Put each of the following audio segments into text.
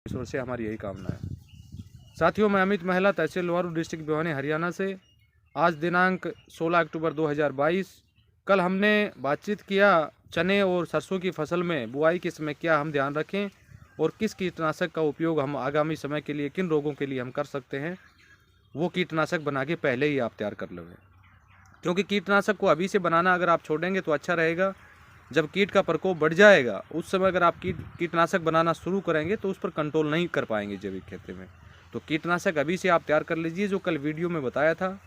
ईश्वर से हमारी यही कामना है। साथियों, मैं अमित महिला, तहसील लोहारू, डिस्ट्रिक्ट भिवानी, हरियाणा से। आज दिनांक 16 अक्टूबर 2022। कल हमने बातचीत किया चने और सरसों की फसल में बुआई के समय क्या हम ध्यान रखें और किस कीटनाशक का उपयोग हम आगामी समय के लिए किन रोगों के लिए हम कर सकते हैं। वो कीटनाशक बना के पहले ही आप तैयार कर लो, क्योंकि कीटनाशक को अभी से बनाना अगर आप छोड़ेंगे तो अच्छा रहेगा। जब कीट का प्रकोप बढ़ जाएगा उस समय अगर आप कीटनाशक बनाना शुरू करेंगे तो उस पर कंट्रोल नहीं कर पाएंगे जैविक खेती में। तो कीटनाशक अभी से आप तैयार कर लीजिए, जो कल वीडियो में बताया था।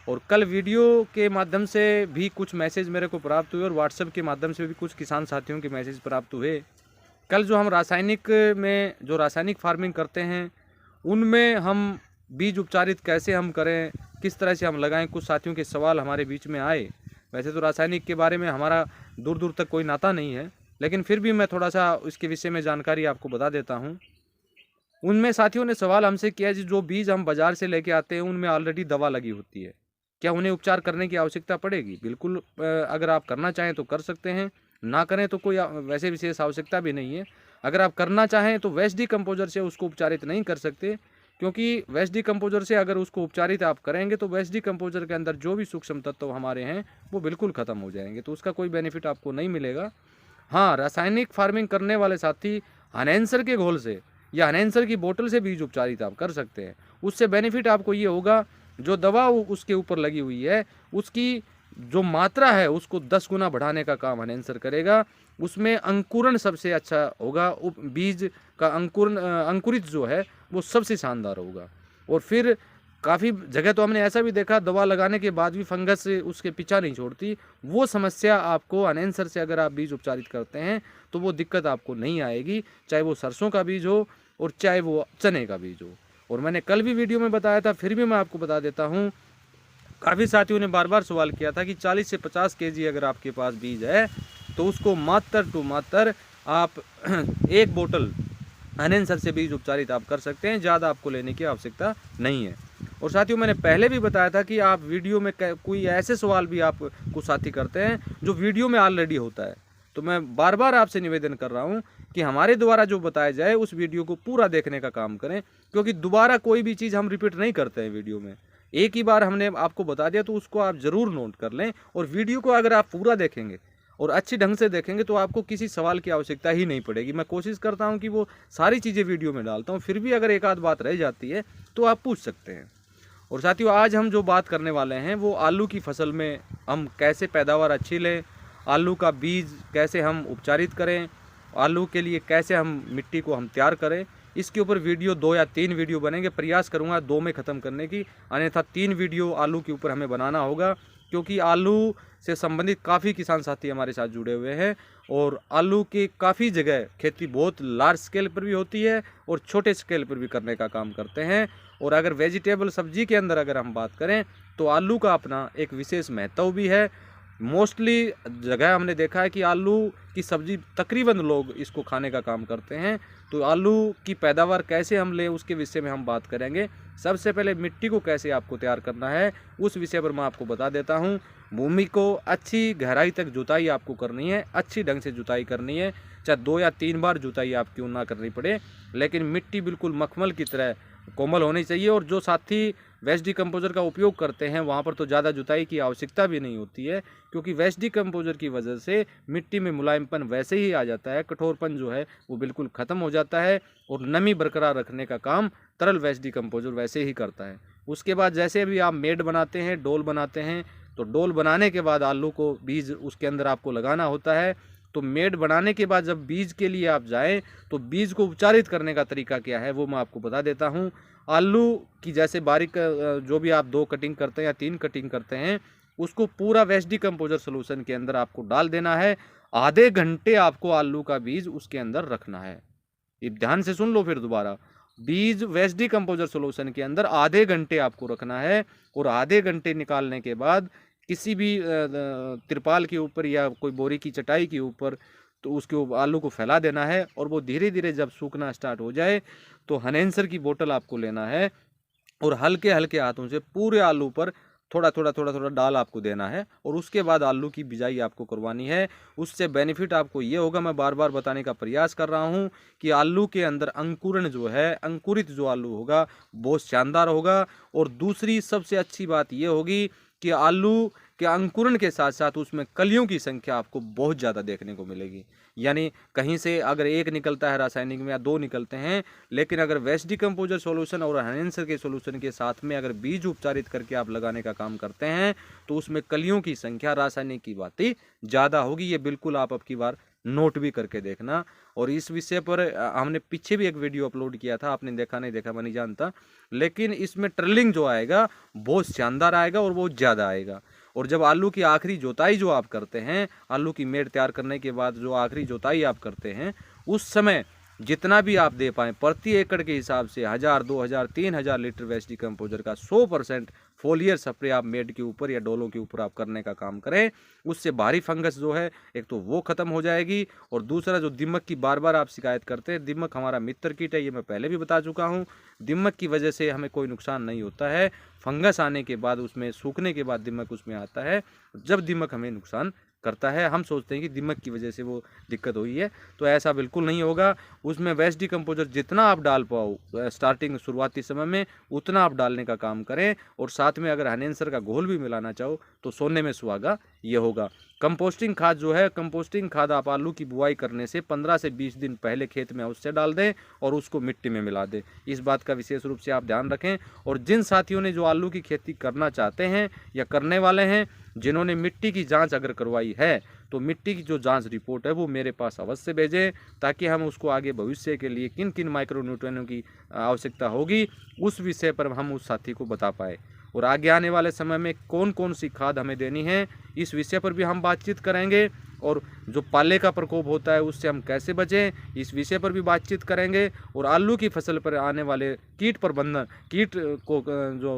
और कल वीडियो के माध्यम से भी कुछ मैसेज मेरे को प्राप्त हुए और व्हाट्सएप के माध्यम से भी कुछ किसान साथियों के मैसेज प्राप्त हुए। कल जो हम रासायनिक फार्मिंग करते हैं उनमें हम बीज उपचारित कैसे हम करें, किस तरह से हम लगाएं, कुछ साथियों के सवाल हमारे बीच में आए। वैसे तो रासायनिक के बारे में हमारा दूर दूर तक कोई नाता नहीं है, लेकिन फिर भी मैं थोड़ा सा इसके विषय में जानकारी आपको बता देता हूं। उनमें साथियों ने सवाल हमसे किया जी, जो बीज हम बाज़ार से लेके आते हैं उनमें ऑलरेडी दवा लगी होती है, क्या उन्हें उपचार करने की आवश्यकता पड़ेगी? बिल्कुल, अगर आप करना चाहें तो कर सकते हैं, ना करें तो कोई वैसे विशेष आवश्यकता भी नहीं है। अगर आप करना चाहें तो वेस्ट डिकम्पोजर से उसको उपचारित नहीं कर सकते, क्योंकि वेस्ट डिकम्पोजर से अगर उसको उपचारित आप करेंगे तो वेस्ट डिकम्पोजर के अंदर जो भी सूक्ष्म तत्व हमारे हैं वो बिल्कुल ख़त्म हो जाएंगे, तो उसका कोई बेनिफिट आपको नहीं मिलेगा। हाँ, रासायनिक फार्मिंग करने वाले साथी हनैंसर के घोल से या हनैंसर की बोतल से बीज उपचारित आप कर सकते हैं। उससे बेनिफिट आपको ये होगा, जो दवा उसके ऊपर लगी हुई है उसकी जो मात्रा है उसको 10 गुना बढ़ाने का काम हनैंसर करेगा। उसमें अंकुरण सबसे अच्छा होगा, बीज का अंकुरित जो है वो सबसे शानदार होगा। और फिर काफ़ी जगह तो हमने ऐसा भी देखा, दवा लगाने के बाद भी फंगस उसके पीछा नहीं छोड़ती। वो समस्या आपको हनैंसर से अगर आप बीज उपचारित करते हैं तो वो दिक्कत आपको नहीं आएगी, चाहे वो सरसों का बीज हो और चाहे वो चने का बीज हो। और मैंने कल भी वीडियो में बताया था, फिर भी मैं आपको बता देता हूँ। काफ़ी साथियों ने बार बार सवाल किया था कि 40 से 50 केजी अगर आपके पास बीज है तो उसको मात्र आप एक बोतल हनैंसर से बीज उपचारित आप कर सकते हैं, ज़्यादा आपको लेने की आवश्यकता नहीं है। और साथियों, मैंने पहले भी बताया था कि आप वीडियो में कोई ऐसे सवाल भी आप कुछ साथी करते हैं जो वीडियो में ऑलरेडी होता है, तो मैं बार बार आपसे निवेदन कर रहा हूं कि हमारे द्वारा जो बताया जाए उस वीडियो को पूरा देखने का काम करें, क्योंकि दोबारा कोई भी चीज़ हम रिपीट नहीं करते हैं वीडियो में। एक ही बार हमने आपको बता दिया तो उसको आप ज़रूर नोट कर लें, और वीडियो को अगर आप पूरा देखेंगे और अच्छी ढंग से देखेंगे तो आपको किसी सवाल की आवश्यकता ही नहीं पड़ेगी। मैं कोशिश करता हूं कि वो सारी चीज़ें वीडियो में डालता हूं, फिर भी अगर एक आध बात रह जाती है तो आप पूछ सकते हैं। और साथियों, आज हम जो बात करने वाले हैं वो आलू की फसल में हम कैसे पैदावार अच्छी लें, आलू का बीज कैसे हम उपचारित करें, आलू के लिए कैसे हम मिट्टी को हम तैयार करें। इसके ऊपर वीडियो 2 या 3 वीडियो बनेंगे। प्रयास करूंगा 2 में ख़त्म करने की, अन्यथा 3 वीडियो आलू के ऊपर हमें बनाना होगा, क्योंकि आलू से संबंधित काफ़ी किसान साथी हमारे साथ जुड़े हुए हैं। और आलू की काफ़ी जगह खेती बहुत लार्ज स्केल पर भी होती है और छोटे स्केल पर भी करने का काम करते हैं। और अगर वेजिटेबल सब्जी के अंदर अगर हम बात करें तो आलू का अपना एक विशेष महत्व भी है। मोस्टली जगह हमने देखा है कि आलू की सब्जी तकरीबन लोग इसको खाने का काम करते हैं। तो आलू की पैदावार कैसे हम लें उसके विषय में हम बात करेंगे। सबसे पहले मिट्टी को कैसे आपको तैयार करना है उस विषय पर मैं आपको बता देता हूं। भूमि को अच्छी गहराई तक जुताई आपको करनी है, अच्छी ढंग से जुताई करनी है, चाहे 2 या 3 बार जुताई आप क्यों ना करनी पड़े, लेकिन मिट्टी बिल्कुल मखमल की तरह कोमल होनी चाहिए। और जो साथी वेस्ट डिकम्पोजर का उपयोग करते हैं वहाँ पर तो ज़्यादा जुताई की आवश्यकता भी नहीं होती है, क्योंकि वेस्ट डिकम्पोजर की वजह से मिट्टी में मुलायमपन वैसे ही आ जाता है, कठोरपन जो है वो बिल्कुल ख़त्म हो जाता है और नमी बरकरार रखने का काम तरल वेस्ट डिकम्पोजर वैसे ही करता है। उसके बाद जैसे भी आप मेड बनाते हैं, डोल बनाते हैं, तो डोल बनाने के बाद आलू को बीज उसके अंदर आपको लगाना होता है। तो मेड बनाने के बाद जब बीज के लिए आप जाएं तो बीज को उपचारित करने का तरीका क्या है वो मैं आपको बता देता हूं। आलू की जैसे बारीक जो भी आप 2 कटिंग करते हैं या 3 कटिंग करते हैं उसको पूरा वेस्ट डिकम्पोजर सोल्यूशन के अंदर आपको डाल देना है। आधे घंटे आपको आलू का बीज उसके अंदर रखना है। ये ध्यान से सुन लो फिर दोबारा, बीज वेस्ट डिकम्पोजर सोल्यूशन के अंदर आधे घंटे आपको रखना है। और आधे घंटे निकालने के बाद किसी भी तिरपाल के ऊपर या कोई बोरी की चटाई के ऊपर तो उसके आलू को फैला देना है। और वो धीरे धीरे जब सूखना स्टार्ट हो जाए तो हनैंसर की बोतल आपको लेना है और हल्के हल्के हाथों से पूरे आलू पर थोड़ा थोड़ा डाल आपको देना है और उसके बाद आलू की बिजाई आपको करवानी है। उससे बेनिफिट आपको ये होगा, मैं बार बार बताने का प्रयास कर रहा हूँ कि आलू के अंदर अंकुरण जो है, अंकुरित जो आलू होगा बहुत शानदार होगा। और दूसरी सबसे अच्छी बात ये होगी कि आलू के अंकुरण के साथ साथ उसमें कलियों की संख्या आपको बहुत ज़्यादा देखने को मिलेगी। यानी कहीं से अगर एक निकलता है रासायनिक में या दो निकलते हैं, लेकिन अगर वेस्ट डिकम्पोजर सॉल्यूशन और एनहेंसर के सॉल्यूशन के साथ में अगर बीज उपचारित करके आप लगाने का काम करते हैं तो उसमें कलियों की संख्या रासायनिक की बातें ज़्यादा होगी। ये बिल्कुल आप अब की बार नोट भी करके देखना। और इस विषय पर हमने पीछे भी एक वीडियो अपलोड किया था, आपने देखा नहीं देखा मैं नहीं जानता, लेकिन इसमें ट्रिलिंग जो आएगा बहुत शानदार आएगा और बहुत ज़्यादा आएगा। और जब आलू की आखिरी जोताई जो आप करते हैं, आलू की मेड़ तैयार करने के बाद जो आखिरी जोताई आप करते हैं, उस समय जितना भी आप दे पाएँ प्रति एकड़ के हिसाब से 1000, 2000, 3000 लीटर वेस्ट डिकम्पोजर का 100% फोलियर स्प्रे आप मेड के ऊपर या डोलों के ऊपर आप करने का काम करें। उससे भारी फंगस जो है एक तो वो खत्म हो जाएगी, और दूसरा जो दीमक की बार बार आप शिकायत करते हैं, दीमक हमारा मित्र कीट है, ये मैं पहले भी बता चुका हूँ। दीमक की वजह से हमें कोई नुकसान नहीं होता है, फंगस आने के बाद उसमें सूखने के बाद दीमक उसमें आता है। जब दीमक हमें नुकसान करता है हम सोचते हैं कि दीमक की वजह से वो दिक्कत हुई है, तो ऐसा बिल्कुल नहीं होगा। उसमें वेस्ट डिकम्पोजर जितना आप डाल पाओ स्टार्टिंग शुरुआती समय में उतना आप डालने का काम करें। और साथ में अगर एनहेंसर का घोल भी मिलाना चाहो तो सोने में सुहागा ये होगा। कंपोस्टिंग खाद जो है, कंपोस्टिंग खाद आप आलू की बुआई करने से 15 से 20 दिन पहले खेत में उससे डाल दें और उसको मिट्टी में मिला दें। इस बात का विशेष रूप से आप ध्यान रखें। और जिन साथियों ने जो आलू की खेती करना चाहते हैं या करने वाले हैं, जिन्होंने मिट्टी की जांच अगर करवाई है, तो मिट्टी की जो जांच रिपोर्ट है वो मेरे पास अवश्य भेजें, ताकि हम उसको आगे भविष्य के लिए किन किन माइक्रो न्यूट्रिएंटों की आवश्यकता होगी उस विषय पर हम उस साथी को बता पाए। और आगे आने वाले समय में कौन कौन सी खाद हमें देनी है इस विषय पर भी हम बातचीत करेंगे। और जो पाले का प्रकोप होता है उससे हम कैसे बचें इस विषय पर भी बातचीत करेंगे। और आलू की फसल पर आने वाले कीट प्रबंधन, कीट को जो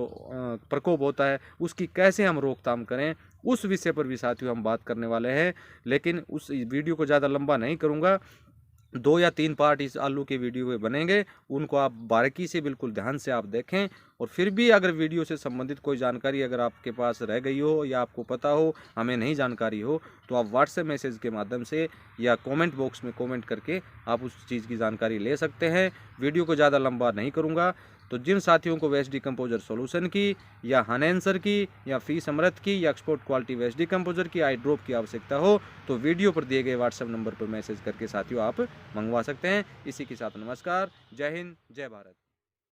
प्रकोप होता है उसकी कैसे हम रोकथाम करें उस विषय पर भी साथियों हम बात करने वाले हैं। लेकिन उस वीडियो को ज़्यादा लंबा नहीं करूँगा, 2 या 3 पार्ट इस आलू के वीडियो में बनेंगे, उनको आप बारीकी से बिल्कुल ध्यान से आप देखें। और फिर भी अगर वीडियो से संबंधित कोई जानकारी अगर आपके पास रह गई हो या आपको पता हो, हमें नहीं जानकारी हो, तो आप व्हाट्सएप मैसेज के माध्यम से या कमेंट बॉक्स में कमेंट करके आप उस चीज़ की जानकारी ले सकते हैं। वीडियो को ज़्यादा लंबा नहीं करूँगा। तो जिन साथियों को वेस्ट डिकम्पोजर सॉल्यूशन की या एनहेंसर की या फीस अमृत की या एक्सपोर्ट क्वालिटी वेस्ट डिकम्पोजर की आई ड्रॉप की आवश्यकता हो, तो वीडियो पर दिए गए व्हाट्सएप नंबर पर मैसेज करके साथियों आप मंगवा सकते हैं। इसी के साथ नमस्कार, जय हिंद, जय भारत।